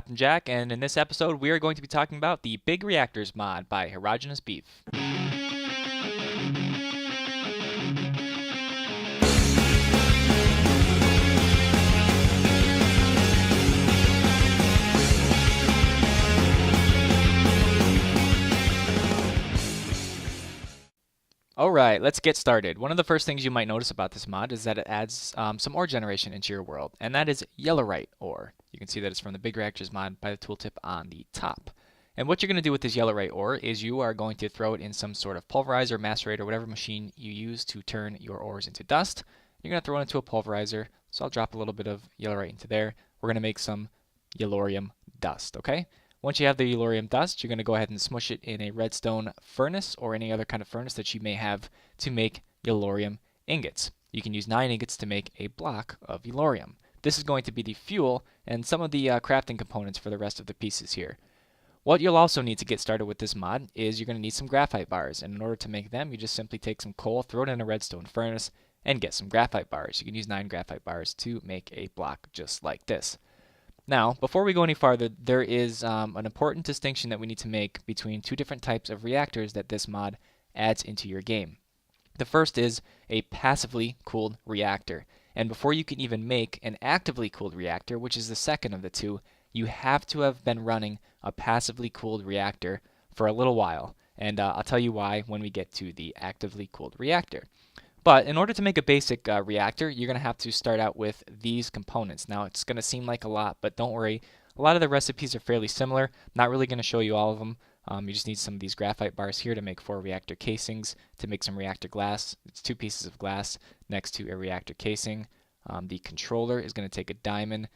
Captain Jack, and in this episode we are going to be talking about the Big Reactors mod by Heterogeneous Beef. Alright, let's get started. One of the first things you might notice about this mod is that it adds some ore generation into your world, and that is yellowite ore. You can see that it's from the Big Reactors mod by the tooltip on the top. And what you're going to do with this yellowite ore is you are going to throw it in some sort of pulverizer, macerator, whatever machine you use to turn your ores into dust. You're going to throw it into a pulverizer, so I'll drop a little bit of yellowite into there. We're going to make some yellorium dust, okay? Once you have the yellorium dust, you're going to go ahead and smush it in a redstone furnace or any other kind of furnace that you may have to make yellorium ingots. You can use 9 ingots to make a block of yellorium. This is going to be the fuel and some of the crafting components for the rest of the pieces here. What you'll also need to get started with this mod is you're going to need some graphite bars, and in order to make them, you just simply take some coal, throw it in a redstone furnace, and get some graphite bars. You can use 9 graphite bars to make a block just like this. Now, before we go any farther, there is an important distinction that we need to make between two different types of reactors that this mod adds into your game. The first is a passively cooled reactor. And before you can even make an actively cooled reactor, which is the second of the two, you have to have been running a passively cooled reactor for a little while. And I'll tell you why when we get to the actively cooled reactor. But in order to make a basic reactor, you're going to have to start out with these components. Now, it's going to seem like a lot, but don't worry. A lot of the recipes are fairly similar. Not really going to show you all of them. You just need some of these graphite bars here to make 4 reactor casings, to make some reactor glass. It's 2 pieces of glass next to a reactor casing. The controller is going to take a diamond,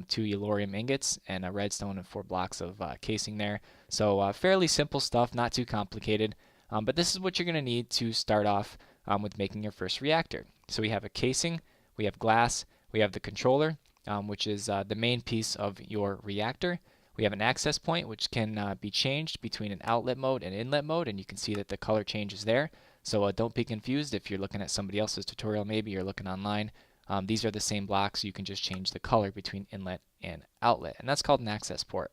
2 yellorium ingots, and a redstone and 4 blocks of casing there. So fairly simple stuff, not too complicated. But this is what you're going to need to start off with making your first reactor. So we have a casing, we have glass, we have the controller, which is the main piece of your reactor. We have an access point, which can be changed between an outlet mode and inlet mode, and you can see that the color changes there. So don't be confused if you're looking at somebody else's tutorial, maybe you're looking online. These are the same blocks, you can just change the color between inlet and outlet, and that's called an access port.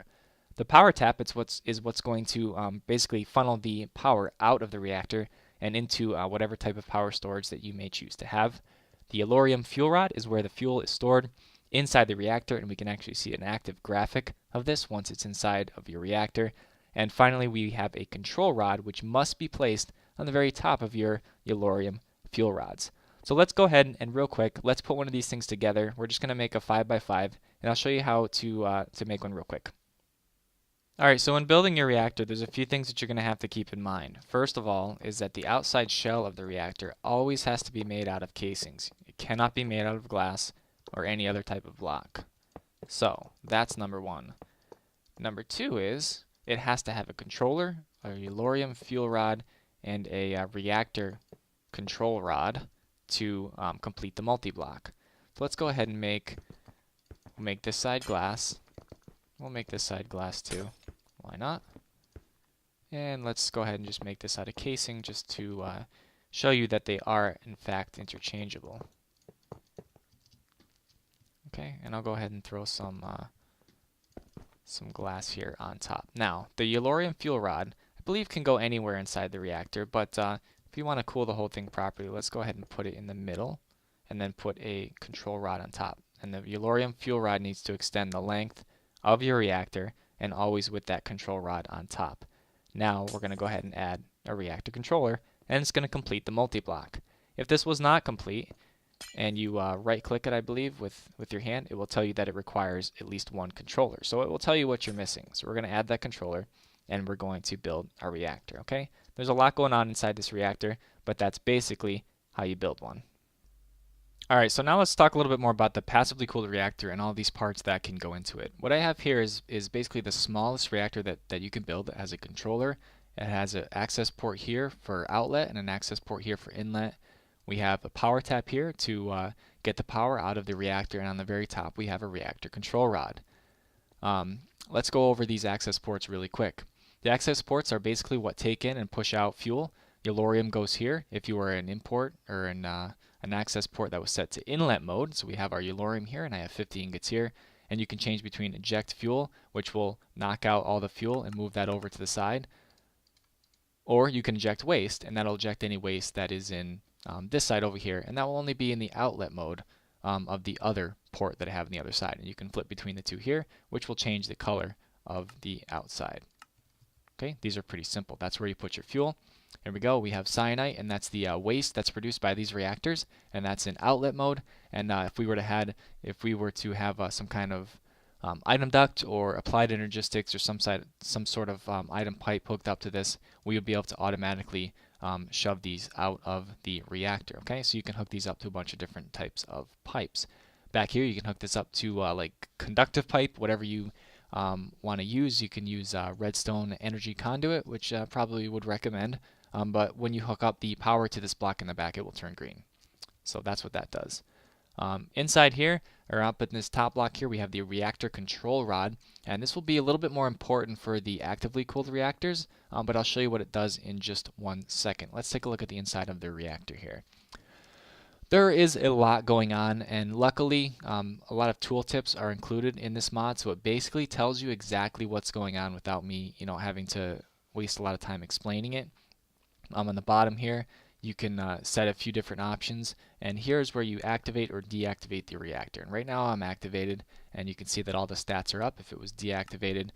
The power tap is what's going to basically funnel the power out of the reactor and into whatever type of power storage that you may choose to have. The yellorium fuel rod is where the fuel is stored inside the reactor, and we can actually see an active graphic of this once it's inside of your reactor. And finally, we have a control rod, which must be placed on the very top of your yellorium fuel rods. So let's go ahead and real quick, let's put one of these things together. We're just going to make a 5x5, and I'll show you how to make one real quick. Alright, so when building your reactor, there's a few things that you're going to have to keep in mind. First of all is that the outside shell of the reactor always has to be made out of casings. It cannot be made out of glass or any other type of block. So, that's number 1. Number 2 is it has to have a controller, a yellorium fuel rod, and a reactor control rod to complete the multi-block. So let's go ahead and make this side glass. We'll make this side glass too. Why not? And let's go ahead and just make this out of casing just to show you that they are in fact interchangeable. Okay, and I'll go ahead and throw some glass here on top. Now, the yellorium fuel rod, I believe, can go anywhere inside the reactor, but if you want to cool the whole thing properly, let's go ahead and put it in the middle and then put a control rod on top. And the yellorium fuel rod needs to extend the length of your reactor and always with that control rod on top. Now we're going to go ahead and add a reactor controller, and it's going to complete the multi-block. If this was not complete and you right click it, I believe, with your hand, it will tell you that it requires at least 1 controller. So it will tell you what you're missing. So we're going to add that controller and we're going to build our reactor, okay? There's a lot going on inside this reactor, but that's basically how you build one. Alright, so now let's talk a little bit more about the passively cooled reactor and all these parts that can go into it. What I have here is basically the smallest reactor that you can build. It has a controller, it has an access port here for outlet and an access port here for inlet. We have a power tap here to get the power out of the reactor, and on the very top we have a reactor control rod. Let's go over these access ports really quick. The access ports are basically what take in and push out fuel. Yellorium goes here if you are an import or an access port that was set to inlet mode. So we have our yellorium here, and I have 50 ingots here. and you can change between eject fuel, which will knock out all the fuel and move that over to the side, or you can eject waste, and that'll eject any waste that is in this side over here, and that will only be in the outlet mode of the other port that I have on the other side. And you can flip between the two here, which will change the color of the outside. Okay, these are pretty simple. That's where you put your fuel. Here we go. We have cyanite, and that's the waste that's produced by these reactors, and that's in outlet mode. And if we were to have some kind of item duct or applied energistics or some sort of item pipe hooked up to this, we would be able to automatically shove these out of the reactor. Okay, so you can hook these up to a bunch of different types of pipes. Back here, you can hook this up to like conductive pipe, whatever you want to use. You can use redstone energy conduit, which probably would recommend. But when you hook up the power to this block in the back, it will turn green. So that's what that does. Inside here, or up in this top block here, we have the reactor control rod, and this will be a little bit more important for the actively cooled reactors, but I'll show you what it does in just 1 second. Let's take a look at the inside of the reactor here. There is a lot going on, and luckily a lot of tooltips are included in this mod, so it basically tells you exactly what's going on without me having to waste a lot of time explaining it. On the bottom here, you can set a few different options, and here's where you activate or deactivate the reactor. And right now I'm activated, and you can see that all the stats are up. If it was deactivated,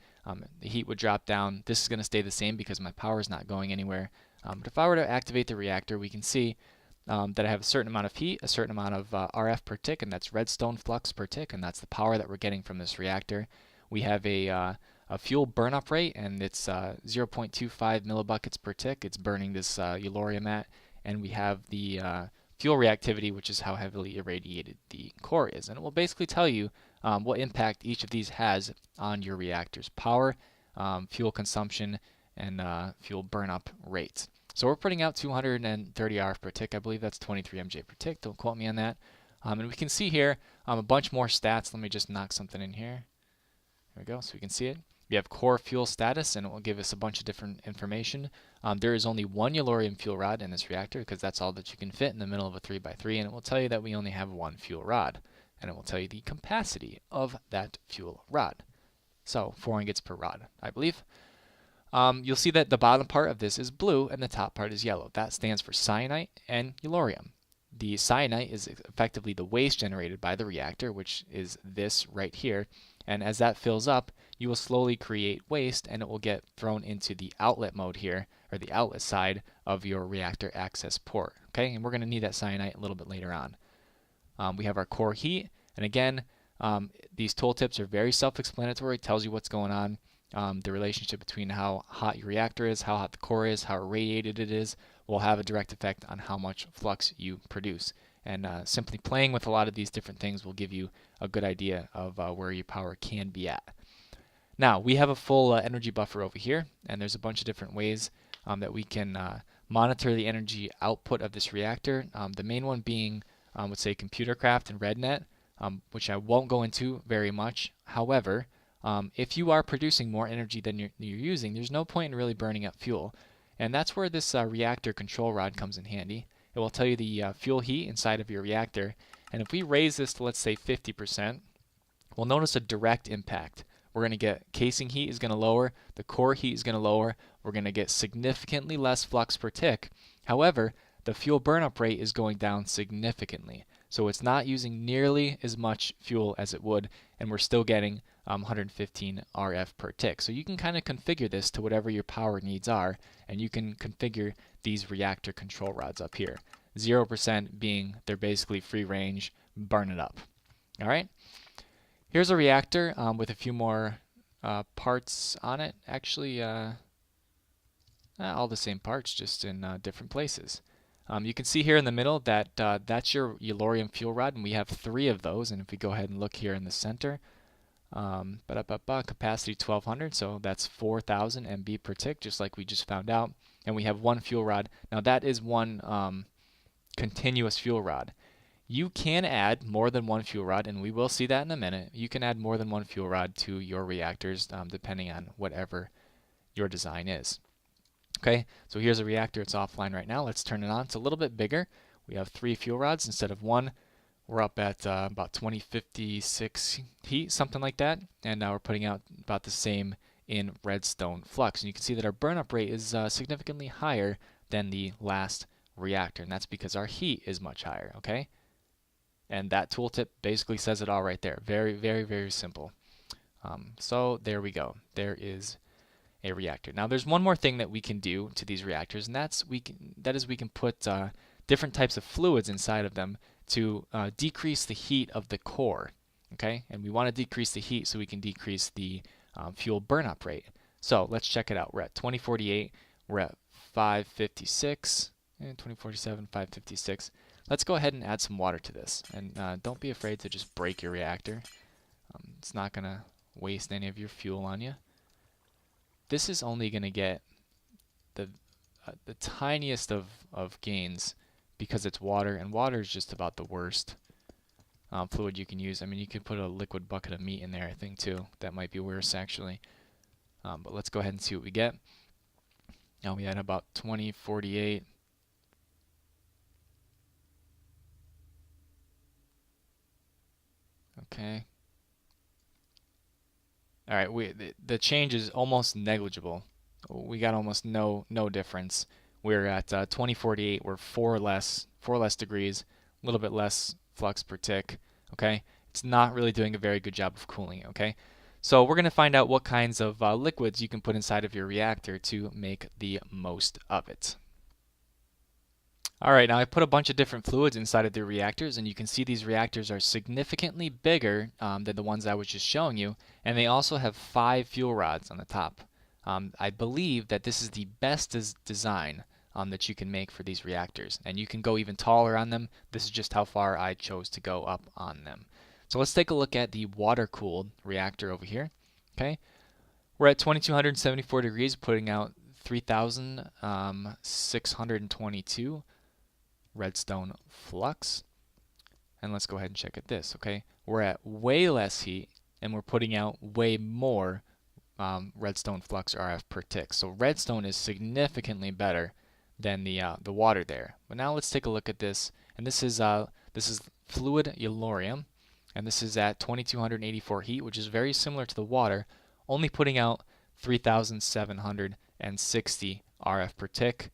the heat would drop down. This is going to stay the same because my power is not going anywhere. But if I were to activate the reactor, we can see that I have a certain amount of heat, a certain amount of RF per tick, and that's redstone flux per tick, and that's the power that we're getting from this reactor. We have a fuel burn-up rate, and it's 0.25 millibuckets per tick. It's burning this yellorium at. And we have the fuel reactivity, which is how heavily irradiated the core is. And it will basically tell you what impact each of these has on your reactor's power, fuel consumption, and fuel burn-up rates. So we're putting out 230 RF per tick. I believe that's 23 MJ per tick. Don't quote me on that. And we can see here a bunch more stats. Let me just knock something in here. There we go, so we can see it. We have core fuel status, and it will give us a bunch of different information. There is only one yellorium fuel rod in this reactor because that's all that you can fit in the middle of a 3x3, and it will tell you that we only have one fuel rod. And it will tell you the capacity of that fuel rod. So 4 ingots per rod, I believe. You'll see that the bottom part of this is blue and the top part is yellow. That stands for cyanite and yellorium. The cyanite is effectively the waste generated by the reactor, which is this right here. And as that fills up, you will slowly create waste, and it will get thrown into the outlet mode here, or the outlet side of your reactor access port. Okay, and we're going to need that cyanite a little bit later on. We have our core heat, and again, these tooltips are very self-explanatory. It tells you what's going on. The relationship between how hot your reactor is, how hot the core is, how irradiated it is, will have a direct effect on how much flux you produce. And simply playing with a lot of these different things will give you a good idea of where your power can be at. Now, we have a full energy buffer over here, and there's a bunch of different ways that we can monitor the energy output of this reactor. The main one being, let's say, Computercraft and RedNet, which I won't go into very much. However, if you are producing more energy than you're using, there's no point in really burning up fuel. And that's where this reactor control rod comes in handy. It will tell you the fuel heat inside of your reactor. And if we raise this to, let's say, 50%, we'll notice a direct impact. We're going to get casing heat is going to lower, the core heat is going to lower, we're going to get significantly less flux per tick. However, the fuel burnup rate is going down significantly. So it's not using nearly as much fuel as it would, and we're still getting 115 RF per tick. So you can kind of configure this to whatever your power needs are, and you can configure these reactor control rods up here. 0% being they're basically free range, burn it up. All right. Here's a reactor with a few more parts on it. Actually, all the same parts, just in different places. You can see here in the middle that that's your yellorium fuel rod, and we have 3 of those. And if we go ahead and look here in the center, capacity 1200, so that's 4000 MB per tick, just like we just found out. And we have 1 fuel rod. Now that is 1 continuous fuel rod. You can add more than 1 fuel rod, and we will see that in a minute. You can add more than 1 fuel rod to your reactors depending on whatever your design is. Okay, so here's a reactor. It's offline right now. Let's turn it on. It's a little bit bigger. We have 3 fuel rods instead of 1. we're up at about 2056 heat, something like that, and now we're putting out about the same in redstone flux. And you can see that our burn-up rate is significantly higher than the last reactor, and that's because our heat is much higher, okay? And that tooltip basically says it all right there. Very, very, very simple. So there we go. There is a reactor. Now there's one more thing that we can do to these reactors, and we can put different types of fluids inside of them to decrease the heat of the core. Okay, and we want to decrease the heat so we can decrease the fuel burn-up rate. So let's check it out. We're at 2048. We're at 556. And 2047, 556. Let's go ahead and add some water to this. And don't be afraid to just break your reactor. It's not going to waste any of your fuel on you. This is only going to get the tiniest of gains because it's water, and water is just about the worst fluid you can use. I mean, you could put a liquid bucket of meat in there, I think, too. That might be worse, actually. But let's go ahead and see what we get. Now we had about 2048. Okay. All right, the change is almost negligible. We got almost no difference. We're at 2048. We're four less degrees, a little bit less flux per tick. Okay, it's not really doing a very good job of cooling it. Okay, so we're going to find out what kinds of liquids you can put inside of your reactor to make the most of it. Alright, now I put a bunch of different fluids inside of the reactors, and you can see these reactors are significantly bigger than the ones I was just showing you, and they also have 5 fuel rods on the top. I believe that this is the best design that you can make for these reactors, and you can go even taller on them. This is just how far I chose to go up on them. So let's take a look at the water-cooled reactor over here. Okay, we're at 2274 degrees, putting out 3,622 redstone flux. And let's go ahead and check at this. Okay, we're at way less heat, and we're putting out way more redstone flux RF per tick. So redstone is significantly better than the water there. But now let's take a look at this, and this is fluid yellorium, and this is at 2284 heat, which is very similar to the water, only putting out 3,760 RF per tick.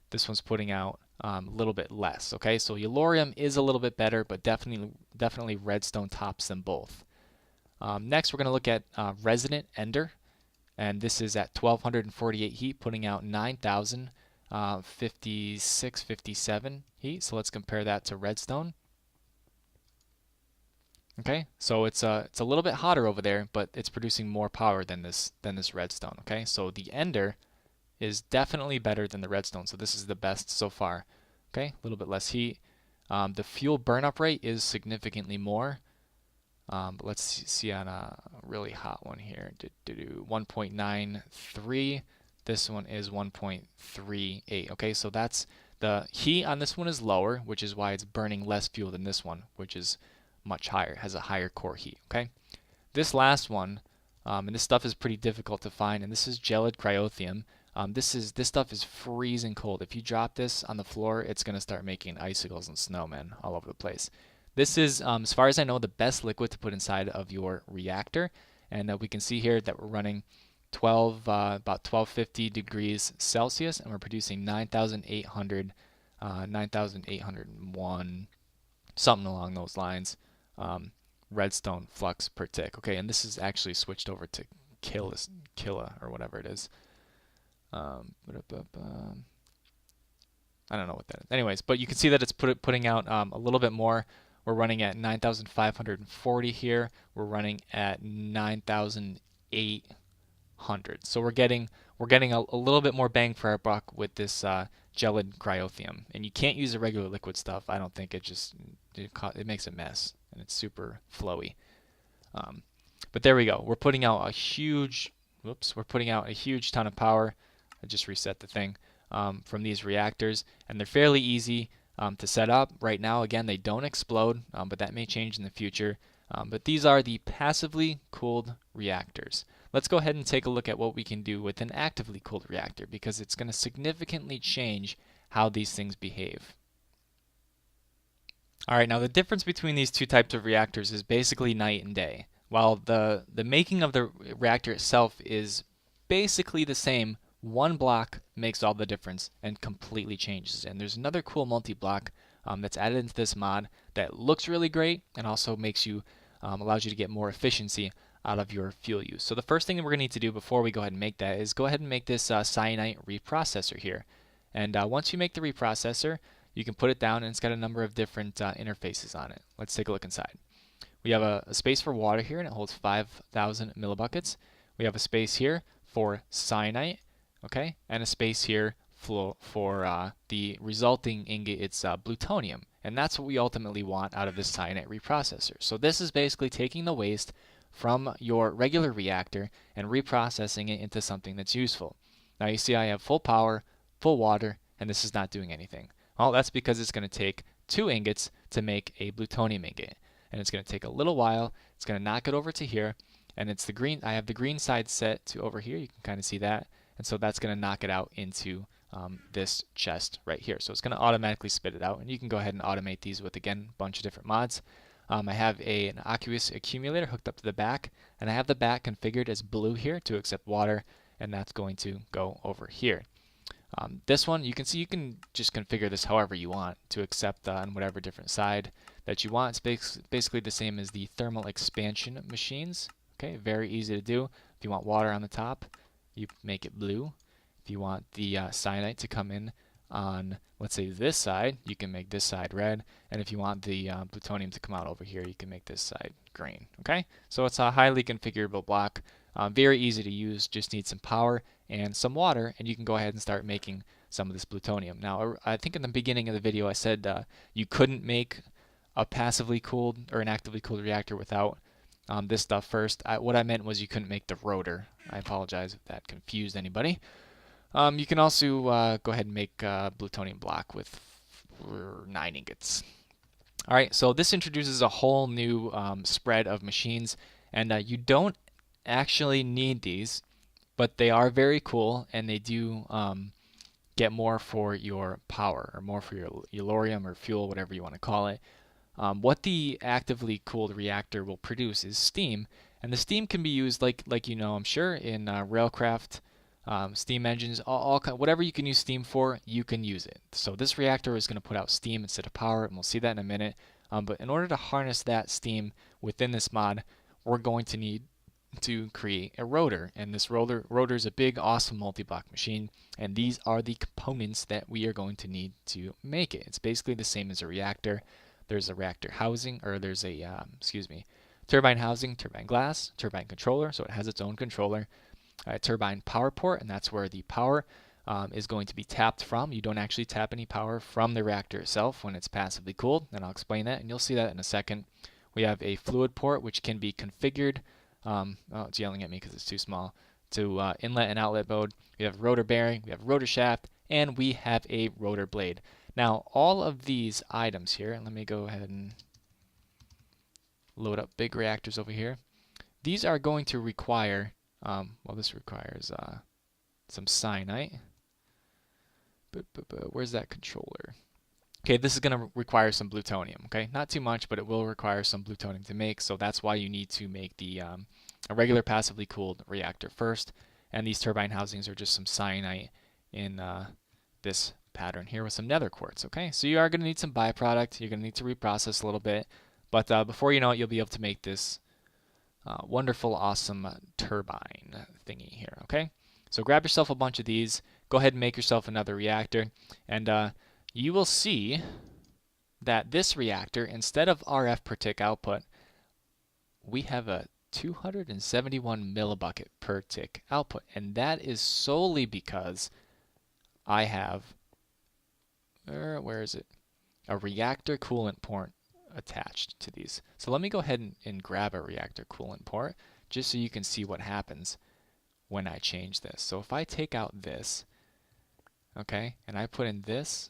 This one's putting out a little bit less. Okay, so yellorium is a little bit better, but definitely redstone tops them both. Next, we're going to look at resident ender, and this is at 1248 heat, putting out 9,056, 57 heat. So let's compare that to redstone. Okay, so it's a little bit hotter over there, but it's producing more power than this redstone. Okay, so the ender is definitely better than the redstone, so this is the best so far. Okay, a little bit less heat. The fuel burn-up rate is significantly more. But let's see on a really hot one here. 1.93. This one is 1.38. Okay, so that's the heat on this one is lower, which is why it's burning less fuel than this one, which is much higher, has a higher core heat. Okay, this last one, and this stuff is pretty difficult to find, and this is gelid cryotheum. This stuff is freezing cold. If you drop this on the floor, it's going to start making icicles and snowmen all over the place. This is, as far as I know, the best liquid to put inside of your reactor. And we can see here that we're running about 1250 degrees Celsius, and we're producing 9,801, something along those lines, redstone flux per tick. Okay, and this is actually switched over to killa or whatever it is. I don't know what that is. Anyways, but you can see that it's putting out a little bit more. We're running at 9,540 here. We're running at 9,800. So we're getting a little bit more bang for our buck with this gelid cryotheum. And you can't use the regular liquid stuff. I don't think it makes a mess, and it's super flowy. But there we go. We're putting out a huge ton of power. I just reset the thing from these reactors, and they're fairly easy to set up. Right now, again, they don't explode, but that may change in the future. But these are the passively cooled reactors. Let's go ahead and take a look at what we can do with an actively cooled reactor, because it's going to significantly change how these things behave. All right, now the difference between these two types of reactors is basically night and day. While the making of the reactor itself is basically the same, one block makes all the difference and completely changes it. And there's another cool multi-block that's added into this mod that looks really great and also makes you allows you to get more efficiency out of your fuel use. So the first thing that we're going to need to do before we go ahead and make that is go ahead and make this cyanite reprocessor here. And once you make the reprocessor, you can put it down and it's got a number of different interfaces on it. Let's take a look inside. We have a space for water here and it holds 5,000 millibuckets. We have a space here for cyanite, okay, and a space here for the resulting ingot, it's plutonium. And that's what we ultimately want out of this cyanite reprocessor. So this is basically taking the waste from your regular reactor and reprocessing it into something that's useful. Now you see I have full power, full water, and this is not doing anything. Well, that's because it's going to take 2 ingots to make a plutonium ingot. And it's going to take a little while. It's going to knock it over to here. And it's the green. I have the green side set to over here. You can kind of see that. And so that's going to knock it out into this chest right here. So it's going to automatically spit it out. And you can go ahead and automate these with, again, a bunch of different mods. I have an aqueous accumulator hooked up to the back. And I have the back configured as blue here to accept water. And that's going to go over here. This one, you can see you can just configure this however you want to accept on whatever different side that you want. It's basically the same as the thermal expansion machines. Okay, very easy to do. If you want water on the top, you make it blue. If you want the cyanite to come in on, let's say, this side, you can make this side red. And if you want the plutonium to come out over here, you can make this side green. Okay, so it's a highly configurable block. Very easy to use, just need some power and some water, and you can go ahead and start making some of this plutonium. Now, I think in the beginning of the video I said you couldn't make a passively cooled or an actively cooled reactor without this stuff first. What I meant was you couldn't make the rotor. I apologize if that confused anybody. You can also go ahead and make a plutonium block with 9 ingots. All right, so this introduces a whole new spread of machines, and you don't actually need these, but they are very cool, and they do get more for your power, or more for your uranium or fuel, whatever you want to call it. What the actively cooled reactor will produce is steam, and the steam can be used like you know, I'm sure, in railcraft, steam engines, whatever you can use steam for, you can use it. So this reactor is going to put out steam instead of power, and we'll see that in a minute. But in order to harness that steam within this mod, we're going to need to create a rotor, and this rotor is a big awesome multi-block machine, and these are the components that we are going to need to make it. It's basically the same as a reactor. There's a reactor housing, or there's a turbine housing, turbine glass, turbine controller, so it has its own controller, a turbine power port, and that's where the power is going to be tapped from. You don't actually tap any power from the reactor itself when it's passively cooled, and I'll explain that, and you'll see that in a second. We have a fluid port, which can be configured. Oh, it's yelling at me because it's too small. To inlet and outlet mode. We have rotor bearing, we have rotor shaft, and we have a rotor blade. Now, all of these items here, and let me go ahead and load up big reactors over here. These are going to require, well, this requires some cyanite. But where's that controller? Okay, this is going to require some plutonium, okay? Not too much, but it will require some plutonium to make, so that's why you need to make the a regular passively cooled reactor first, and these turbine housings are just some cyanite in this pattern here with some nether quartz, okay? So you are going to need some byproduct, you're going to need to reprocess a little bit, but before you know it, you'll be able to make this wonderful, awesome turbine thingy here, okay? So grab yourself a bunch of these, go ahead and make yourself another reactor, and you will see that this reactor, instead of RF per tick output, we have a 271 millibucket per tick output. And that is solely because I have, where is it? A reactor coolant port attached to these. So let me go ahead and grab a reactor coolant port just so you can see what happens when I change this. So if I take out this, okay, and I put in this,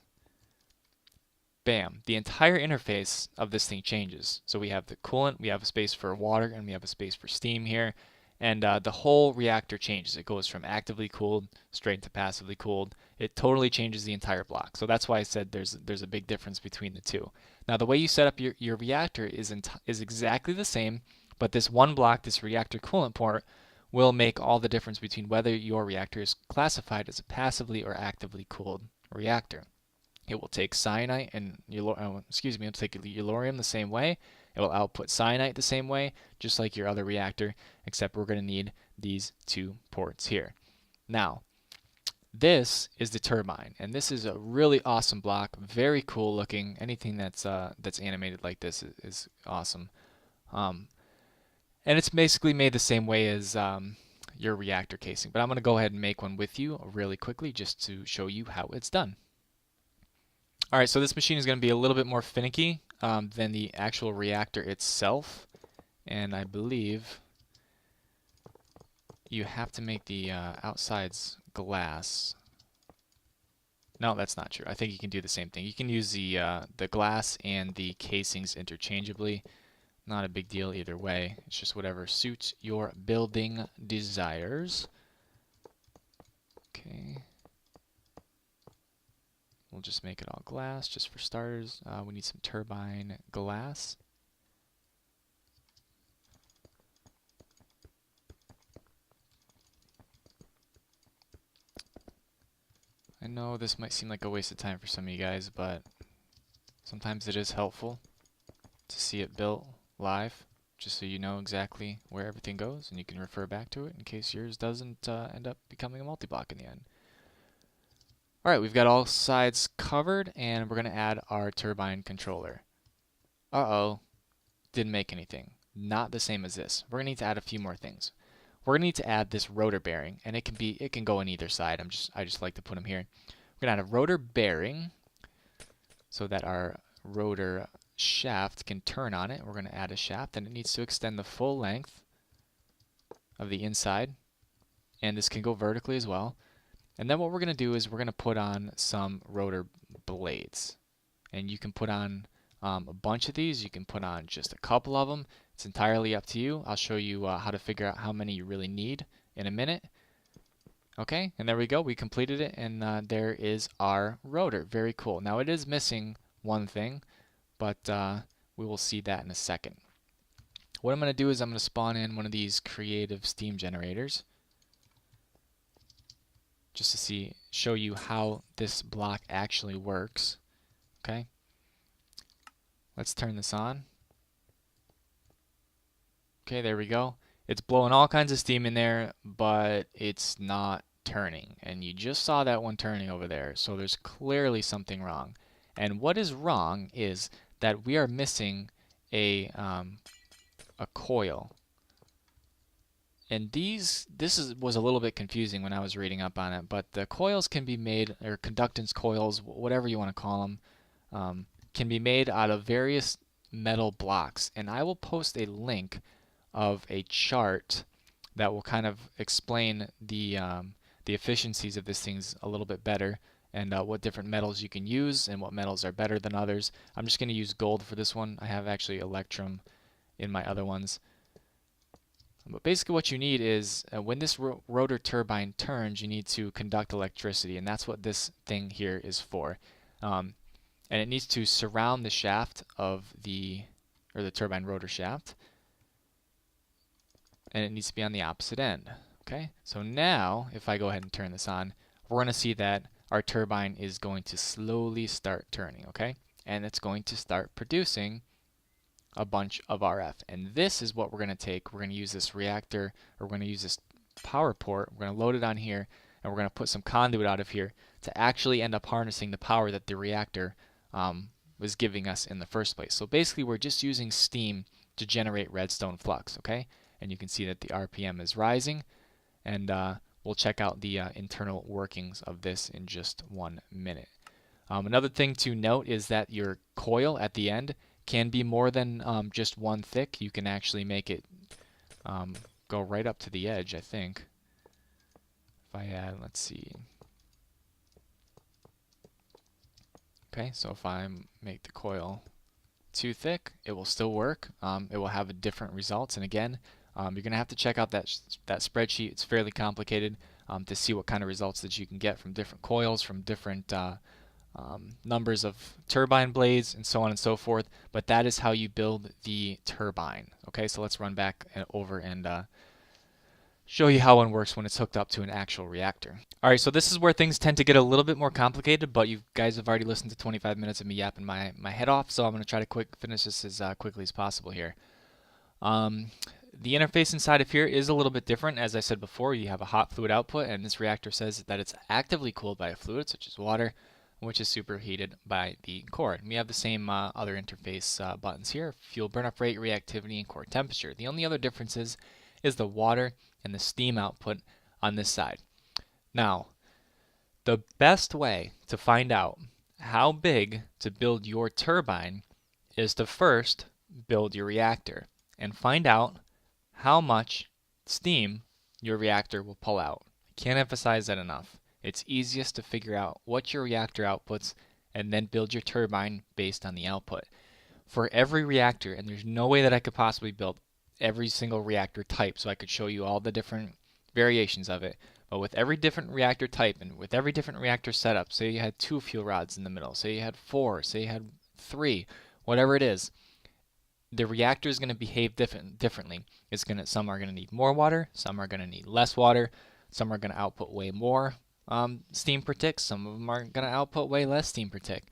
bam, the entire interface of this thing changes. So we have the coolant, we have a space for water, and we have a space for steam here. And the whole reactor changes. It goes from actively cooled straight to passively cooled. It totally changes the entire block. So that's why I said there's a big difference between the two. Now the way you set up your reactor is exactly the same, but this one block, this reactor coolant port, will make all the difference between whether your reactor is classified as a passively or actively cooled reactor. It will take cyanide and it'll take yellorium the same way. It will output cyanide the same way, just like your other reactor, except we're going to need these two ports here. Now, this is the turbine, and this is a really awesome block, very cool looking. Anything that's animated like this is awesome. And it's basically made the same way as your reactor casing, but I'm going to go ahead and make one with you really quickly just to show you how it's done. Alright, so this machine is going to be a little bit more finicky than the actual reactor itself, and I believe you have to make the outsides glass. No, that's not true. I think you can do the same thing. You can use the glass and the casings interchangeably. Not a big deal either way. It's just whatever suits your building desires. Okay. We'll just make it all glass, just for starters. We need some turbine glass. I know this might seem like a waste of time for some of you guys, but sometimes it is helpful to see it built live, just so you know exactly where everything goes, and you can refer back to it in case yours doesn't end up becoming a multi-block in the end. Alright, we've got all sides covered, and we're going to add our turbine controller. Uh-oh, didn't make anything. Not the same as this. We're going to need to add a few more things. We're going to need to add this rotor bearing, and it can go on either side. I just like to put them here. We're going to add a rotor bearing so that our rotor shaft can turn on it. We're going to add a shaft, and it needs to extend the full length of the inside, and this can go vertically as well. And then what we're going to do is we're going to put on some rotor blades, and you can put on a bunch of these. You can put on just a couple of them. It's entirely up to you. I'll show you how to figure out how many you really need in a minute. Okay, and there we go. We completed it, and there is our rotor. Very cool. Now it is missing one thing, but we will see that in a second. What I'm going to do is I'm going to spawn in one of these creative steam generators, just to show you how this block actually works. Okay, let's turn this on. Okay, there we go. It's blowing all kinds of steam in there, but it's not turning. And you just saw that one turning over there, so there's clearly something wrong. And what is wrong is that we are missing a coil. And was a little bit confusing when I was reading up on it, but the coils can be made, or conductance coils, whatever you want to call them, can be made out of various metal blocks. And I will post a link of a chart that will kind of explain the efficiencies of these things a little bit better, and what different metals you can use and what metals are better than others. I'm just going to use gold for this one. I have actually electrum in my other ones. But basically what you need is, when this rotor turbine turns, you need to conduct electricity, and that's what this thing here is for. And it needs to surround the shaft of the turbine rotor shaft, and it needs to be on the opposite end. Okay, so now if I go ahead and turn this on, we're going to see that our turbine is going to slowly start turning, okay? And it's going to start producing a bunch of RF. And this is what we're going to take. We're going to use this reactor, or we're going to use this power port. We're going to load it on here, and we're going to put some conduit out of here to actually end up harnessing the power that the reactor was giving us in the first place. So basically we're just using steam to generate redstone flux, okay? And you can see that the RPM is rising, and we'll check out the internal workings of this in just 1 minute. Another thing to note is that your coil at the end can be more than just one thick. You can actually make it go right up to the edge, I think. If I add, let's see. Okay, so if I make the coil too thick, it will still work. It will have a different results, and again, you're going to have to check out that spreadsheet. It's fairly complicated to see what kind of results that you can get from different coils, from different numbers of turbine blades, and so on and so forth. But that is how you build the turbine. Okay, so let's run back over and show you how one works when it's hooked up to an actual reactor. All right, so this is where things tend to get a little bit more complicated, but you guys have already listened to 25 minutes of me yapping my head off, so I'm going to try to finish this as quickly as possible here. The interface inside of here is a little bit different. As I said before, you have a hot fluid output, and this reactor says that it's actively cooled by a fluid, such as water, which is superheated by the core. And we have the same other interface buttons here: fuel burnup rate, reactivity, and core temperature. The only other difference is the water and the steam output on this side. Now, the best way to find out how big to build your turbine is to first build your reactor and find out how much steam your reactor will pull out. I can't emphasize that enough. It's easiest to figure out what your reactor outputs and then build your turbine based on the output. For every reactor, and there's no way that I could possibly build every single reactor type, so I could show you all the different variations of it, but with every different reactor type and with every different reactor setup, say you had 2 fuel rods in the middle, say you had 4, say you had 3, whatever it is, the reactor is going to behave differently. Some are going to need more water, some are going to need less water, some are going to output way more steam per tick, some of them are going to output way less steam per tick.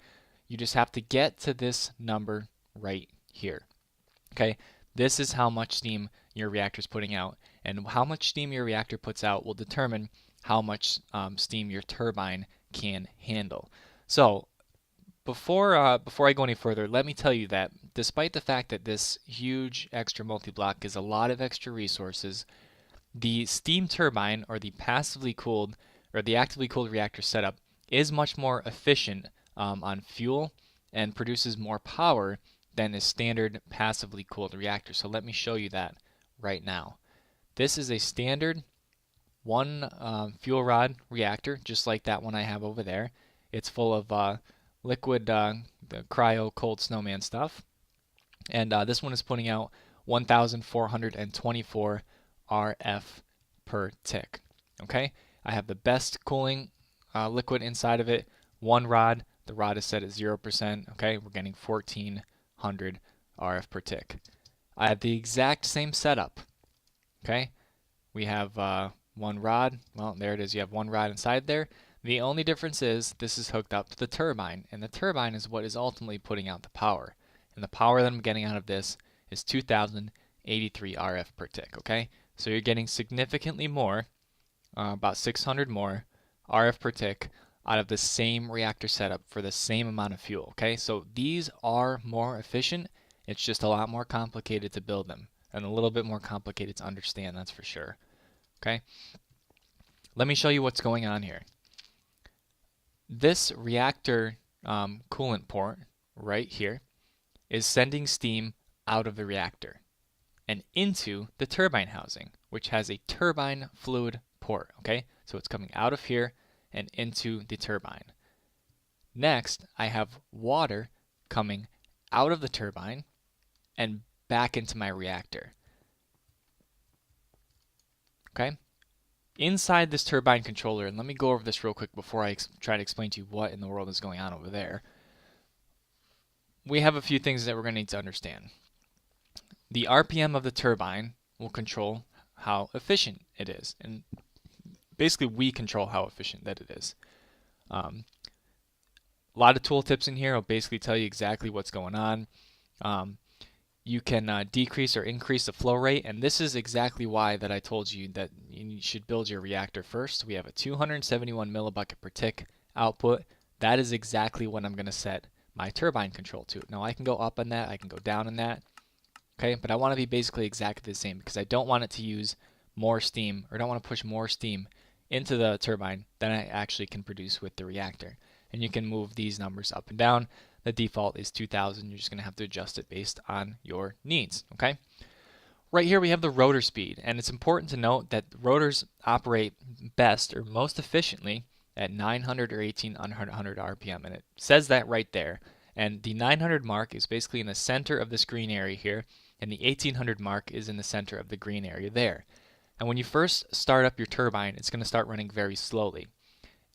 You just have to get to this number right here. Okay, this is how much steam your reactor is putting out, and how much steam your reactor puts out will determine how much steam your turbine can handle. So before I go any further, let me tell you that despite the fact that this huge extra multi-block is a lot of extra resources, the steam turbine, or the actively cooled reactor setup, is much more efficient on fuel and produces more power than a standard passively cooled reactor. So let me show you that right now. This is a standard one fuel rod reactor, just like that one I have over there. It's full of liquid, the cryo cold snowman stuff. And this one is putting out 1,424 RF per tick. Okay, I have the best cooling liquid inside of it. One rod, the rod is set at 0%. Okay, we're getting 1,400 RF per tick. I have the exact same setup. Okay, we have one rod. Well, there it is. You have one rod inside there. The only difference is this is hooked up to the turbine, and the turbine is what is ultimately putting out the power. And the power that I'm getting out of this is 2,083 RF per tick, okay? So you're getting significantly more, about 600 more RF per tick out of the same reactor setup for the same amount of fuel, okay? So these are more efficient. It's just a lot more complicated to build them, and a little bit more complicated to understand, that's for sure, okay? Let me show you what's going on here. This reactor coolant port right here is sending steam out of the reactor and into the turbine housing, which has a turbine fluid port, okay? So it's coming out of here and into the turbine. Next, I have water coming out of the turbine and back into my reactor. Okay? Inside this turbine controller, and let me go over this real quick before I try to explain to you what in the world is going on over there. We have a few things that we're going to need to understand. The RPM of the turbine will control how efficient it is, and basically we control how efficient that it is. A lot of tooltips in here will basically tell you exactly what's going on. You can decrease or increase the flow rate, and this is exactly why that I told you that you should build your reactor first. We have a 271 millibucket per tick output. That is exactly what I'm going to set my turbine control to. Now I can go up on that, I can go down on that, okay, but I want to be basically exactly the same because I don't want it to use more steam, or don't want to push more steam into the turbine than I actually can produce with the reactor. And you can move these numbers up and down. The default is 2,000. You're just going to have to adjust it based on your needs, okay? Right here we have the rotor speed, and it's important to note that rotors operate best or most efficiently at 900 or 1,800 RPM, and it says that right there. And the 900 mark is basically in the center of this green area here, and the 1,800 mark is in the center of the green area there. And when you first start up your turbine, it's going to start running very slowly.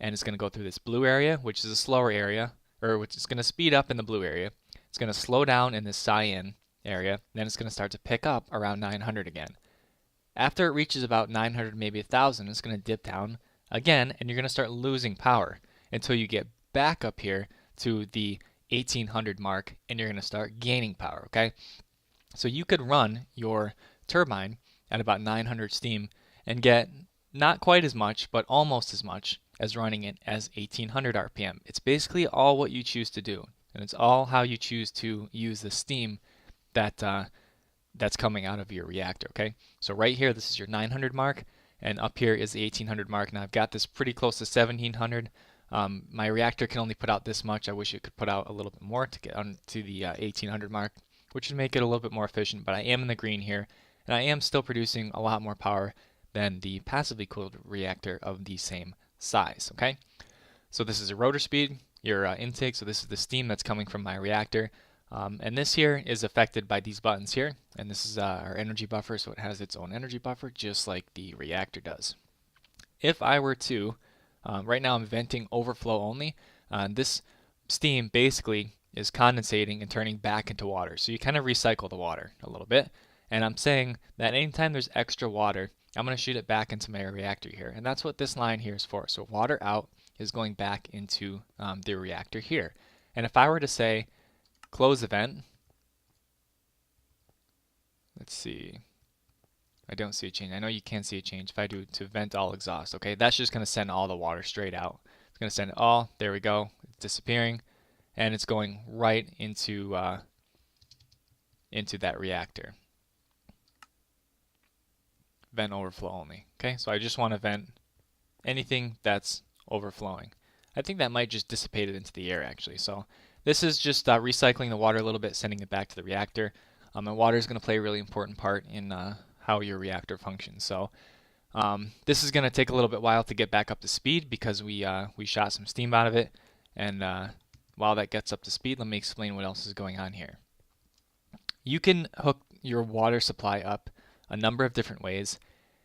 and it's going to go through this blue area, which is a slower area, or which is going to speed up in the blue area. It's going to slow down in this cyan area, then it's going to start to pick up around 900 again. After it reaches about 900, maybe 1000, it's going to dip down again, and you're going to start losing power until you get back up here to the 1800 mark, and you're going to start gaining power, okay? So you could run your turbine at about 900 steam and get not quite as much, but almost as much as running it as 1800 RPM. It's basically all what you choose to do, and it's all how you choose to use the steam that that's coming out of your reactor, okay? So right here, this is your 900 mark, and up here is the 1800 mark. Now I've got this pretty close to 1700. My reactor can only put out this much. I wish it could put out a little bit more to get on to the 1800 mark, which would make it a little bit more efficient, but I am in the green here, and I am still producing a lot more power than the passively cooled reactor of the same size, okay? So this is a rotor speed, your intake, so this is the steam that's coming from my reactor. And this here is affected by these buttons here, and this is our energy buffer, so it has its own energy buffer just like the reactor does. If I were to, right now I'm venting overflow only, this steam basically is condensating and turning back into water, so you kind of recycle the water a little bit, and I'm saying that anytime there's extra water, I'm going to shoot it back into my reactor here, and that's what this line here is for. So water out is going back into the reactor here, and if I were to say close the vent. Let's see. I don't see a change. I know you can't see a change. If I do to vent all exhaust, okay, that's just going to send all the water straight out. It's going to send it all. There we go. It's disappearing, and it's going right into that reactor. Vent overflow only. Okay, so I just want to vent anything that's overflowing. I think that might just dissipate it into the air actually. So this is just recycling the water a little bit, sending it back to the reactor. And water is going to play a really important part in how your reactor functions. So this is going to take a little bit while to get back up to speed because we shot some steam out of it. And while that gets up to speed, let me explain what else is going on here. You can hook your water supply up a number of different ways.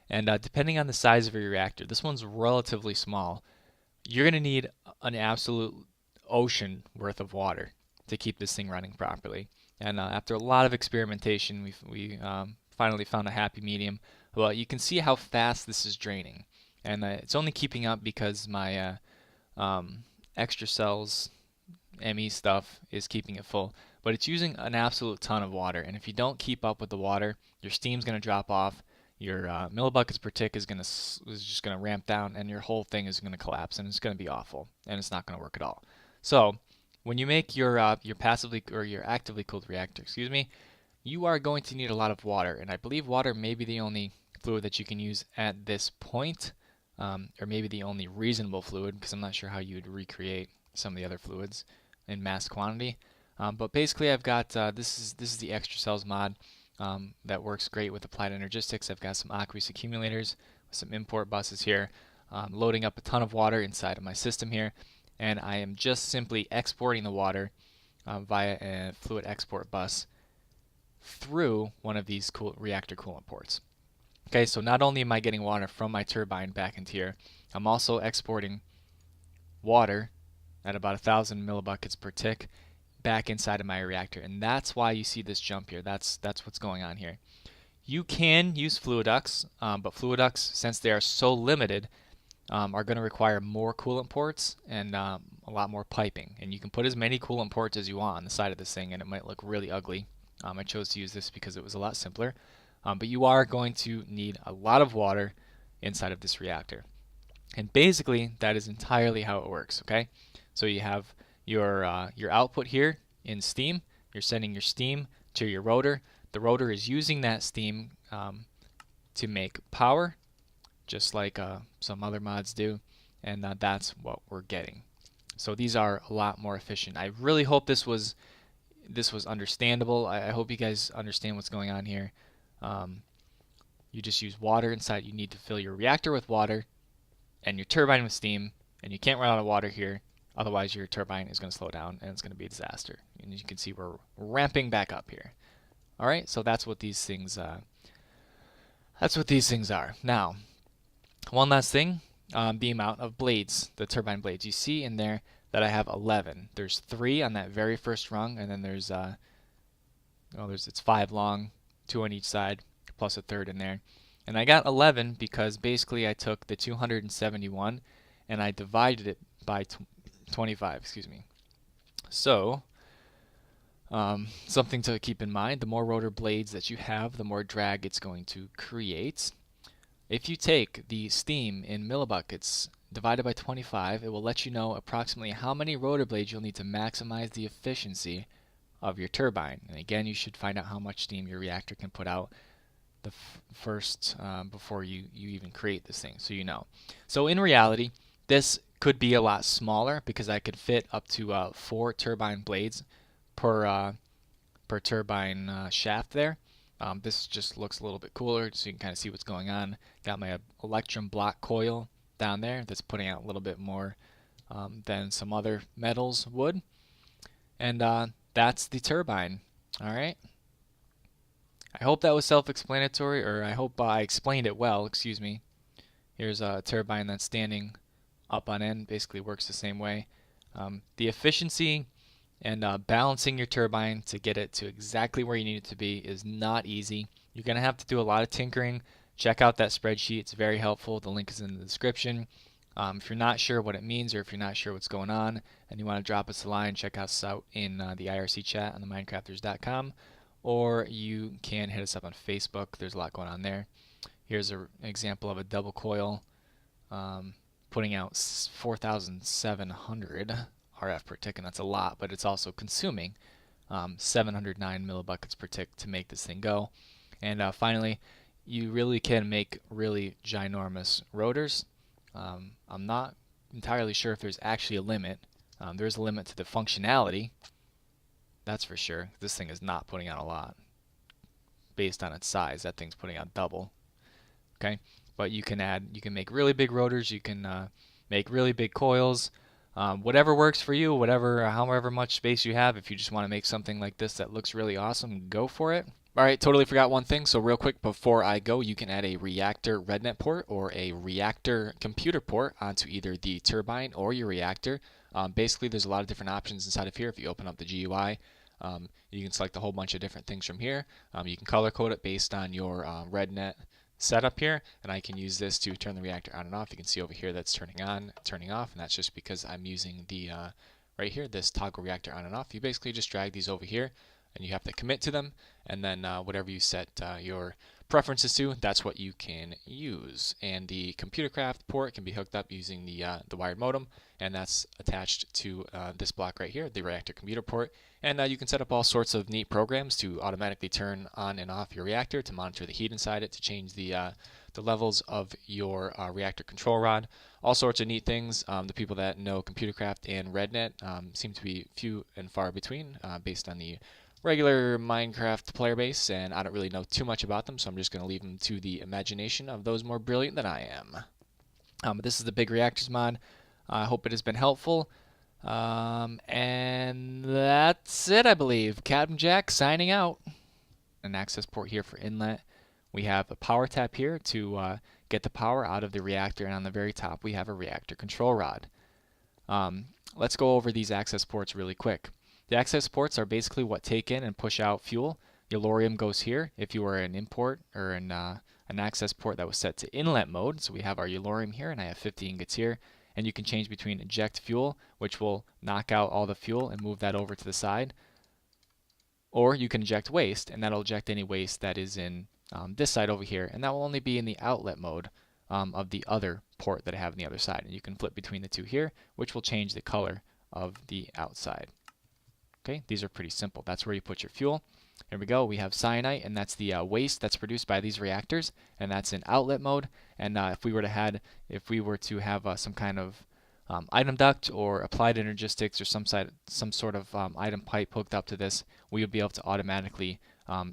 And depending on the size of your reactor, this one's relatively small, you're going to need an absolute ocean worth of water to keep this thing running properly. And after a lot of experimentation, we finally found a happy medium. Well, you can see how fast this is draining, and it's only keeping up because my extra cells ME stuff is keeping it full, but it's using an absolute ton of water, and if you don't keep up with the water, your steam's going to drop off, your millibuckets per tick is just going to ramp down, and your whole thing is going to collapse, and it's going to be awful, and it's not going to work at all. So when you make your passively or your actively cooled reactor, you are going to need a lot of water, and I believe water may be the only fluid that you can use at this point, or maybe the only reasonable fluid, because I'm not sure how you would recreate some of the other fluids in mass quantity. But basically, I've got this is the extra cells mod that works great with applied energistics. I've got some aqueous accumulators, some import buses here, loading up a ton of water inside of my system here, and I am just simply exporting the water via a fluid export bus through one of these reactor coolant ports. Okay, so not only am I getting water from my turbine back into here, I'm also exporting water at about 1,000 millibuckets per tick back inside of my reactor, and that's why you see this jump here. That's what's going on here. You can use fluid ducts, but fluid ducts, since they are so limited, are going to require more coolant ports and a lot more piping. And you can put as many coolant ports as you want on the side of this thing, and it might look really ugly. I chose to use this because it was a lot simpler. But you are going to need a lot of water inside of this reactor. And basically, that is entirely how it works, okay? So you have your output here in steam. You're sending your steam to your rotor. The rotor is using that steam to make power, just like some other mods do, and that's what we're getting. So these are a lot more efficient. I really hope this was understandable. I hope you guys understand what's going on here. You just use water inside. You need to fill your reactor with water and your turbine with steam, and you can't run out of water here. Otherwise, your turbine is going to slow down, and it's going to be a disaster. And as you can see, we're ramping back up here. All right, so that's what these things. That's what these things are. Now, one last thing. the amount of blades, the turbine blades. You see in there that I have 11. There's 3 on that very first rung, and then there's it's 5 long, 2 on each side, plus a third in there. And I got 11 because basically I took the 271 and I divided it by 25, excuse me. So, something to keep in mind, the more rotor blades that you have, the more drag it's going to create. If you take the steam in millibuckets divided by 25, it will let you know approximately how many rotor blades you'll need to maximize the efficiency of your turbine. And again, you should find out how much steam your reactor can put out the first before you even create this thing, so you know. So in reality, this could be a lot smaller because I could fit up to 4 turbine blades per turbine shaft there. This just looks a little bit cooler, so you can kind of see what's going on. Got my electrum block coil down there that's putting out a little bit more than some other metals would. And that's the turbine. All right. I hope that was self-explanatory, or I hope I explained it well, excuse me. Here's a turbine that's standing up on end, basically works the same way. The efficiency and balancing your turbine to get it to exactly where you need it to be is not easy. You're going to have to do a lot of tinkering. Check out that spreadsheet. It's very helpful. The link is in the description. If you're not sure what it means or if you're not sure what's going on and you want to drop us a line, check us out in the IRC chat on the minecrafters.com, or you can hit us up on Facebook. There's a lot going on there. Here's an example of a double coil putting out 4,700 RF per tick, and that's a lot, but it's also consuming 709 millibuckets per tick to make this thing go. And finally, you really can make really ginormous rotors. I'm not entirely sure if there's actually a limit. There's a limit to the functionality, that's for sure. This thing is not putting out a lot based on its size. That thing's putting out double. Okay, but you can make really big rotors. You can make really big coils. Whatever works for you, however much space you have. If you just want to make something like this that looks really awesome, go for it. Alright, totally forgot one thing, so real quick before I go, you can add a Reactor RedNet port or a Reactor computer port onto either the turbine or your reactor. Basically, there's a lot of different options inside of here. If you open up the GUI, you can select a whole bunch of different things from here. You can color code it based on your RedNet setup here, and I can use this to turn the reactor on and off. You can see over here that's turning on, turning off, and that's just because I'm using the right here, this toggle reactor on and off. You basically just drag these over here, and you have to commit to them, and then whatever you set your preferences to, that's what you can use. And the ComputerCraft port can be hooked up using the wired modem, and that's attached to this block right here, the reactor computer port. And you can set up all sorts of neat programs to automatically turn on and off your reactor, to monitor the heat inside it, to change the levels of your reactor control rod, all sorts of neat things. The people that know ComputerCraft and RedNet seem to be few and far between based on the regular Minecraft player base, and I don't really know too much about them, so I'm just going to leave them to the imagination of those more brilliant than I am. But this is the Big Reactors mod. I hope it has been helpful. And that's it, I believe. Captain Jack signing out. An access port here for inlet. We have a power tap here to get the power out of the reactor, and on the very top we have a reactor control rod. Let's go over these access ports really quick. The access ports are basically what take in and push out fuel. Yellorium goes here if you were an import or an access port that was set to inlet mode. So we have our Yellorium here, and I have 50 ingots here. And you can change between eject fuel, which will knock out all the fuel and move that over to the side. Or you can eject waste, and that'll eject any waste that is in this side over here. And that will only be in the outlet mode of the other port that I have on the other side. And you can flip between the two here, which will change the color of the outside. Okay, these are pretty simple. That's where you put your fuel. Here we go. We have cyanite, and that's the waste that's produced by these reactors, and that's in outlet mode. And if we were to have some kind of item duct or applied energistics or some sort of item pipe hooked up to this, we would be able to automatically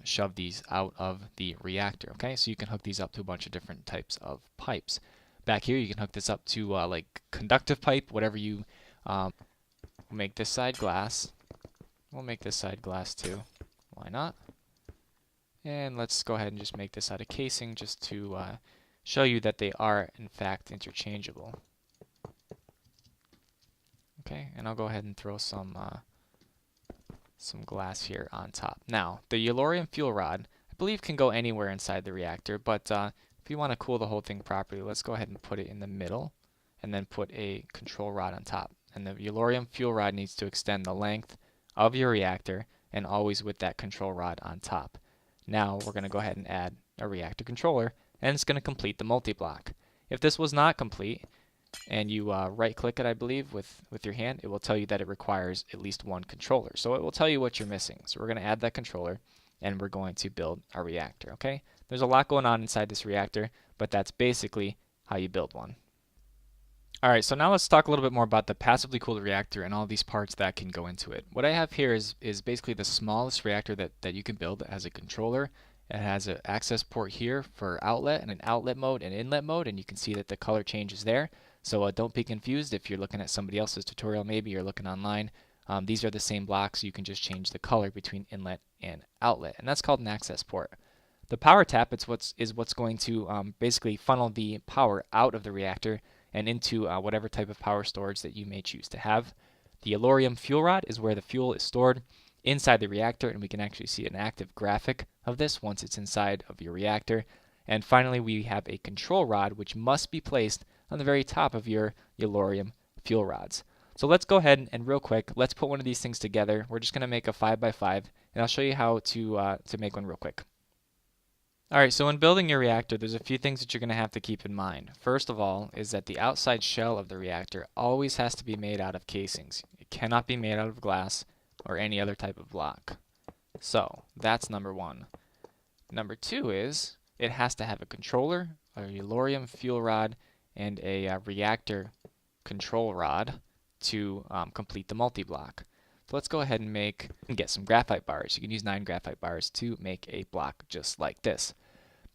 shove these out of the reactor. Okay, so you can hook these up to a bunch of different types of pipes. Back here, you can hook this up to like conductive pipe, whatever you make this side glass. We'll make this side glass too. Why not? And let's go ahead and just make this out of casing just to show you that they are in fact interchangeable. Okay, and I'll go ahead and throw some glass here on top. Now, the yellorium fuel rod, I believe, can go anywhere inside the reactor, but if you want to cool the whole thing properly, let's go ahead and put it in the middle and then put a control rod on top. And the yellorium fuel rod needs to extend the length of your reactor and always with that control rod on top. Now we're going to go ahead and add a reactor controller, and it's going to complete the multi-block. If this was not complete, and you right click it, I believe, with your hand, it will tell you that it requires at least one controller. So it will tell you what you're missing. So we're going to add that controller, and we're going to build our reactor, okay? There's a lot going on inside this reactor, but that's basically how you build one. Alright, so now let's talk a little bit more about the passively cooled reactor and all these parts that can go into it. What I have here is basically the smallest reactor that you can build. It has a controller. It has an access port here for outlet and an outlet mode and inlet mode, and you can see that the color changes there. So don't be confused if you're looking at somebody else's tutorial, maybe you're looking online. These are the same blocks. You can just change the color between inlet and outlet, and that's called an access port. The power tap is what's going to basically funnel the power out of the reactor and into whatever type of power storage that you may choose to have. The yellorium fuel rod is where the fuel is stored inside the reactor, and we can actually see an active graphic of this once it's inside of your reactor. And finally, we have a control rod, which must be placed on the very top of your yellorium fuel rods. So let's go ahead and real quick, let's put one of these things together. We're just going to make a 5x5, and I'll show you how to make one real quick. Alright, so when building your reactor, there's a few things that you're going to have to keep in mind. First of all is that the outside shell of the reactor always has to be made out of casings. It cannot be made out of glass or any other type of block. So that's number one. Number two is it has to have a controller, a yellorium fuel rod, and a reactor control rod to complete the multi-block. So let's go ahead and get some graphite bars. You can use 9 graphite bars to make a block just like this.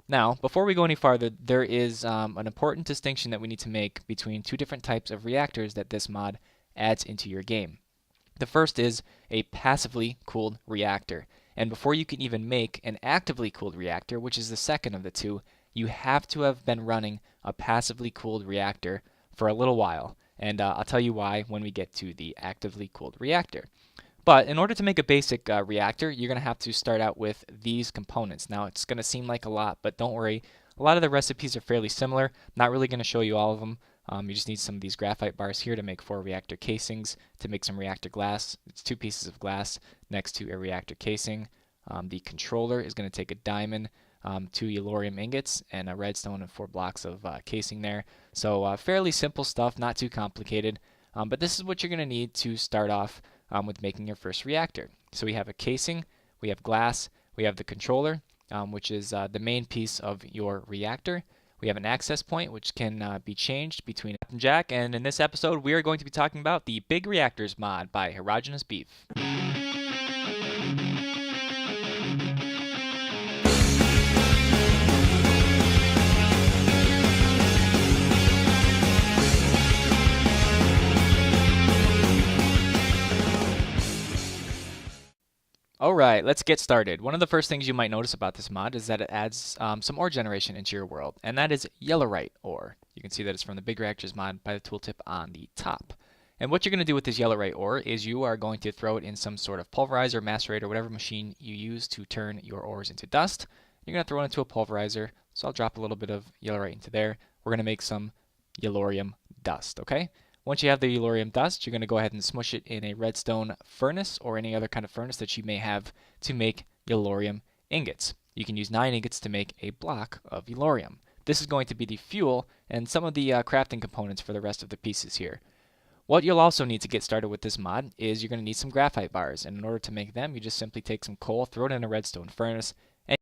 Now, before we go any farther, there is an important distinction that we need to make between two different types of reactors that this mod adds into your game. The first is a passively cooled reactor. And before you can even make an actively cooled reactor, which is the second of the two, you have to have been running a passively cooled reactor for a little while. And I'll tell you why when we get to the actively cooled reactor. But in order to make a basic reactor, you're going to have to start out with these components. Now, it's going to seem like a lot, but don't worry. A lot of the recipes are fairly similar. Not really going to show you all of them. You just need some of these graphite bars here to make 4 reactor casings, to make some reactor glass. It's 2 pieces of glass next to a reactor casing. The controller is going to take a diamond, 2 yellorium ingots, and a redstone and 4 blocks of casing there. So fairly simple stuff, not too complicated. But this is what you're going to need to start off with making your first reactor. So we have a casing, we have glass, we have the controller, which is the main piece of your reactor. We have an access point, which can be changed between Captain Jack, and in this episode, we are going to be talking about the Big Reactors mod by Heterogeneous Beef. Alright, let's get started. One of the first things you might notice about this mod is that it adds some ore generation into your world, and that is yellorite ore. You can see that it's from the Big Reactors mod by the tooltip on the top. And what you're going to do with this yellorite ore is you are going to throw it in some sort of pulverizer, macerator, whatever machine you use to turn your ores into dust. You're going to throw it into a pulverizer, so I'll drop a little bit of yellorite into there. We're going to make some yellorium dust, okay? Once you have the yellorium dust, you're going to go ahead and smush it in a redstone furnace or any other kind of furnace that you may have to make yellorium ingots. You can use 9 ingots to make a block of yellorium. This is going to be the fuel and some of the crafting components for the rest of the pieces here. What you'll also need to get started with this mod is you're going to need some graphite bars, and in order to make them, you just simply take some coal, throw it in a redstone furnace,